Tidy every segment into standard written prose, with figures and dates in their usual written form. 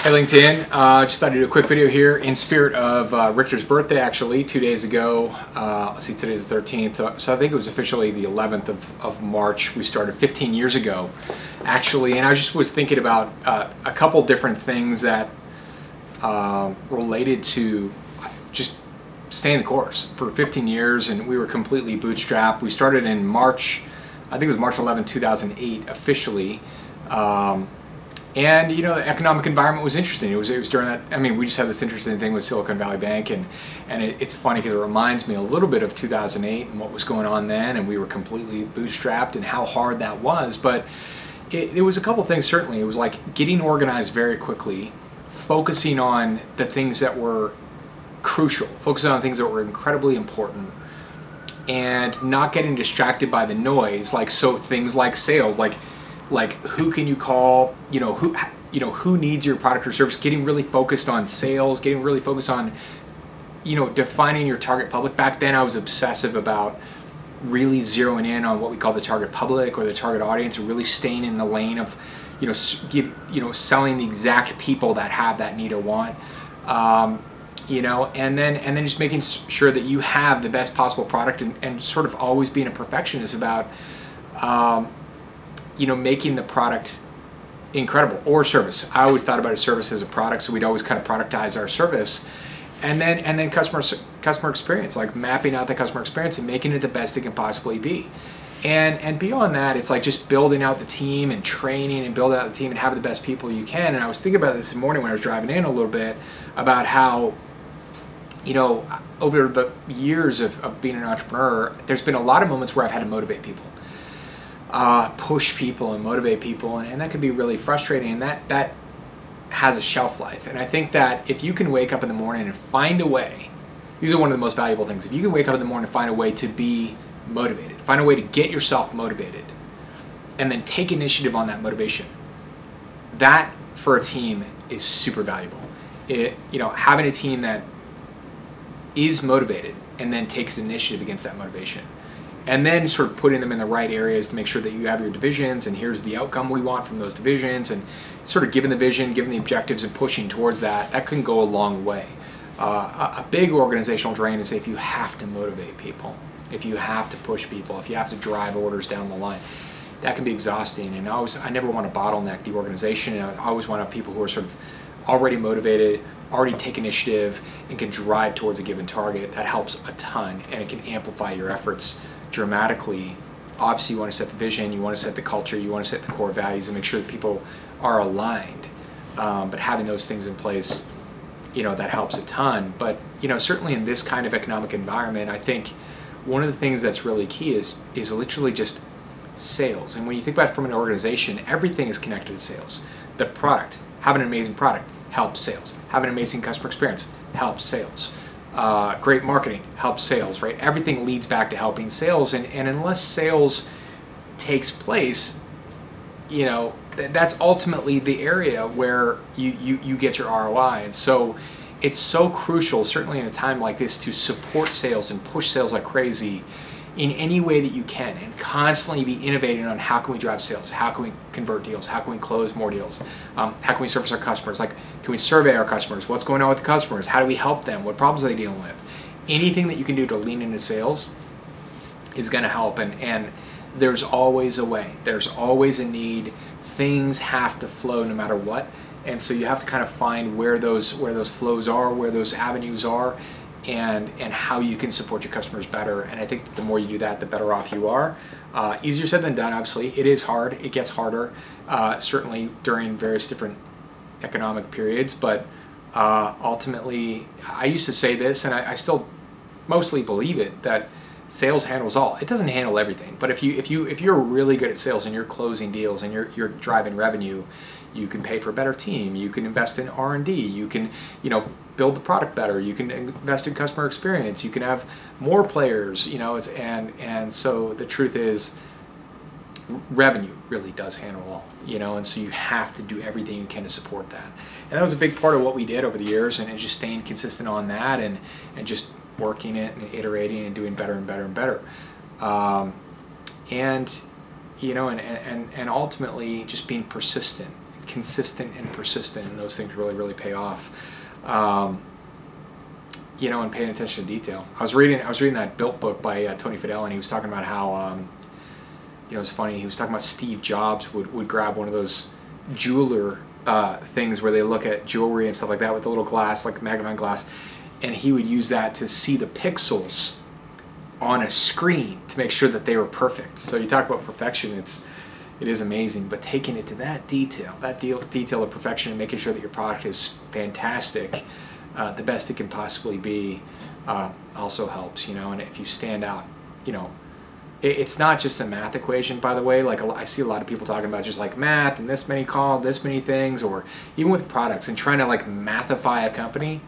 Hey LinkedIn, just thought I'd do a quick video here in spirit of Richter's birthday actually, 2 days ago. Let's see, today's the 13th, so I think it was officially the 11th of March. We started 15 years ago actually, and I just was thinking about a couple different things that related to just staying the course for 15 years, and we were completely bootstrapped. We started in March, I think it was March 11, 2008 officially. And you know, the economic environment was interesting. It was during that. I mean, we just had this interesting thing with Silicon Valley Bank, and it's funny because it reminds me a little bit of 2008 and what was going on then, and we were completely bootstrapped and how hard that was. But it was a couple things certainly. It was like getting organized very quickly, focusing on the things that were crucial, focusing on things that were incredibly important, and not getting distracted by the noise. Like things like sales, like who can you call, who needs your product or service, getting really focused on sales, getting really focused on, defining your target public. Back then I was obsessive about really zeroing in on what we call the target public or the target audience, and really staying in the lane of, selling the exact people that have that need or want, and then just making sure that you have the best possible product, and sort of always being a perfectionist about, making the product incredible, or service. I always thought about a service as a product, so we'd always kind of productize our service, and then customer experience, like mapping out the customer experience and making it the best it can possibly be. And beyond that, it's like just building out the team and training and building out the team and having the best people you can. And I was thinking about this morning when I was driving in a little bit about how, over the years of being an entrepreneur, there's been a lot of moments where I've had to motivate people. Push people and motivate people, and that can be really frustrating, and that has a shelf life. And I think that if you can wake up in the morning and find a way, these are one of the most valuable things. If you can wake up in the morning and find a way to be motivated, find a way to get yourself motivated, and then take initiative on that motivation, that for a team is super valuable. Having a team that is motivated and then takes initiative against that motivation, and then sort of putting them in the right areas to make sure that you have your divisions, and here's the outcome we want from those divisions, and sort of giving the vision, giving the objectives, and pushing towards that can go a long way. A big organizational drain is if you have to motivate people, if you have to push people, if you have to drive orders down the line. That can be exhausting, and I never want to bottleneck the organization. I always want to have people who are sort of already motivated, already take initiative, and can drive towards a given target. That helps a ton, and it can amplify your efforts dramatically. Obviously, you want to set the vision, you want to set the culture, you want to set the core values, and make sure that people are aligned. But having those things in place, that helps a ton. But certainly in this kind of economic environment, I think one of the things that's really key is literally just sales. And when you think about it from an organization, everything is connected to sales. The product, having an amazing product helps sales. Having an amazing customer experience helps sales. Great marketing helps sales, right? Everything leads back to helping sales, and unless sales takes place, that's ultimately the area where you get your ROI. And so it's so crucial, certainly in a time like this, to support sales and push sales like crazy in any way that you can, and constantly be innovating on how can we drive sales, how can we convert deals, how can we close more deals, how can we service our customers, like can we survey our customers, what's going on with the customers, how do we help them, what problems are they dealing with. Anything that you can do to lean into sales is going to help, and there's always a way, there's always a need. Things have to flow no matter what, and so you have to kind of find where those flows are, where those avenues are, and how you can support your customers better. And I think the more you do that, the better off you are. Easier said than done, obviously. It is hard. It gets harder, certainly during various different economic periods. But ultimately, I used to say this, and I still mostly believe it, that sales handles all. It doesn't handle everything, but if you're really good at sales and you're closing deals and you're driving revenue, you can pay for a better team, you can invest in R&D, you can build the product better, you can invest in customer experience, you can have more players, and so the truth is revenue really does handle all, and so you have to do everything you can to support that. And that was a big part of what we did over the years, and just staying consistent on that, and just working it and iterating and doing better and better and better. And ultimately just being persistent, consistent and persistent, and those things really, really pay off. You know, and paying attention to detail. I was reading that Built book by Tony Fadell, and he was talking about how, you know, it's funny. He was talking about Steve Jobs would grab one of those jeweler things where they look at jewelry and stuff like that with the little glass, like magnifying glass, and he would use that to see the pixels on a screen to make sure that they were perfect. So you talk about perfection, it is amazing, but taking it to that detail of perfection, and making sure that your product is fantastic, the best it can possibly be, also helps, you know. And if you stand out, you know, it's not just a math equation, by the way. Like, I see a lot of people talking about just like math and this many calls, this many things, or even with products and trying to like mathify a company.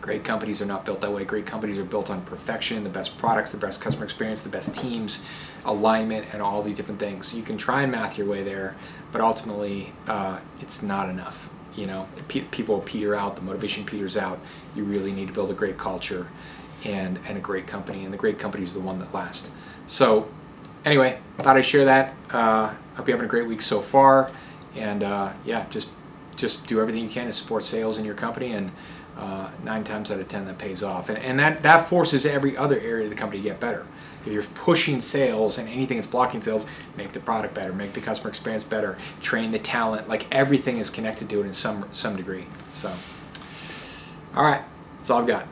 Great companies are not built that way. Great companies are built on perfection, the best products, the best customer experience, the best teams, alignment, and all these different things. You can try and math your way there, but ultimately it's not enough. You know, people peter out, the motivation peters out. You really need to build a great culture and a great company, and the great company is the one that lasts. So anyway, thought I'd share that. Hope you're having a great week so far, and yeah, just do everything you can to support sales in your company, and 9 times out of 10 that pays off, and that forces every other area of the company to get better. If you're pushing sales and anything that's blocking sales, make the product better, make the customer experience better, train the talent. Like, everything is connected to it in some degree. So, all right, that's all I've got.